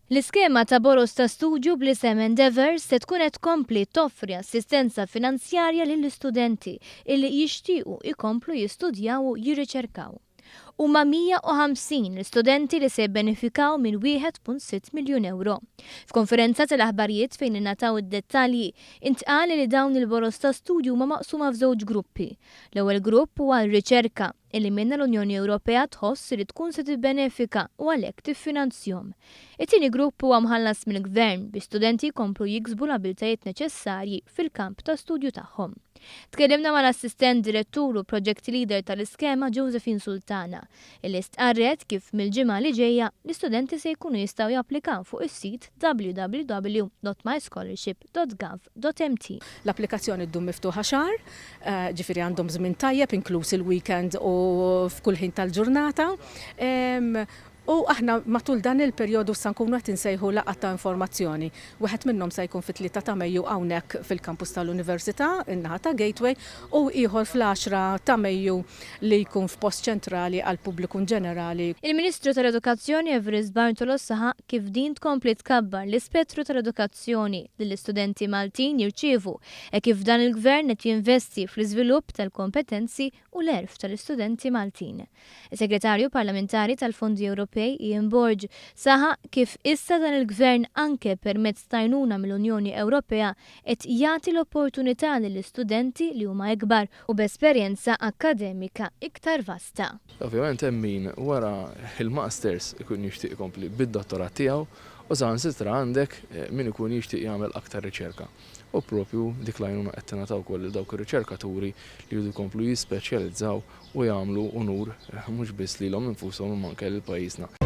L-iskema ta' Boroż ta' Studju bl-isem Endeavour se tkun qed tkompli toffri assistenza finanzjarja lill-istudenti illi jixtiequ ikomplu jistudjaw u jirriċerkaw. Huma 150 l-istudenti li se jibbenefikaw minn 1.6 miljun euro. F'konferenza tal-aħbarijiet fejn ingħataw id-dettalji intqal li dawn il-Boroż ta' Studju huma maqsuma f'żewġ gruppi. L-ewwel grupp huwa r-riċerka illi minna l-Unjoni Ewropea tħoss li tkun se tibbenefika u għalhekk tiffinanzjahom. It-tieni grupp huwa mħallas mill-Gvern biex studenti jkomplu jiksbu l-abiltajiet neċessarji fil-kamp ta' studju tagħhom. Tkellimna mal-assistent direttur u project leader tal-iskema Josephine Sultana, illi stqarret kif mill-ġimgħa li ġejja l-istudenti se jkunu jistgħu japplikaw fuq is-sit www.myscholarship.gov.mt. L-applikazzjoni ddum miftuħa xahar, ġifieri għandhom żmien tajjeb inkluż il-weekend u f'kull ħin tal-ġurnata. U aħna matul dan il-perjodu se nkunu qed insejħu laqgħa ta' informazzjoni. Wieħed minnhom se jkun fit-3 ta' Mejju hawnhekk fil-kampus tal-Università in-naħa ta' Gateway u ieħor fl-10 ta' Mejju li jkun f'post ċentrali għall pubbliku ġenerali. Il-Ministru tal-Edukazzjoni Evris Bartolo saħaq kif din tkompli tkabbar l-ispettru tal-edukazzjoni lill-istudenti Maltin jirċievu e kif dan il-Gvern qed jinvesti fl-iżvilupp tal-kompetenzi u l-erf tal-istudenti Maltin. Is-Segretarju Parlamentari tal-Fondi Ewropej Ian Boroż saħaq kif issa dan il-Gvern anke permezz ta' għajnuna mill-Unjoni Ewropea qed jagħti l-opportunità lill-istudenti li huma ikbar u b'esperjenza akkademika iktar vasta. Ovvjament hemm min wara il-masters ikun jixtieq ikompli bid-dottorat tiegħu u saħansitra għandek min ikun jixtieq jagħmel aktar riċerka. U propju dik l-għajnuna qed tingħataw ukoll dawk ir-riċerkaturi li jridu jkomplu jispeċjalizzaw u jagħmlu unur mhux biss lilhom infushom imma anke lill pajjiżna.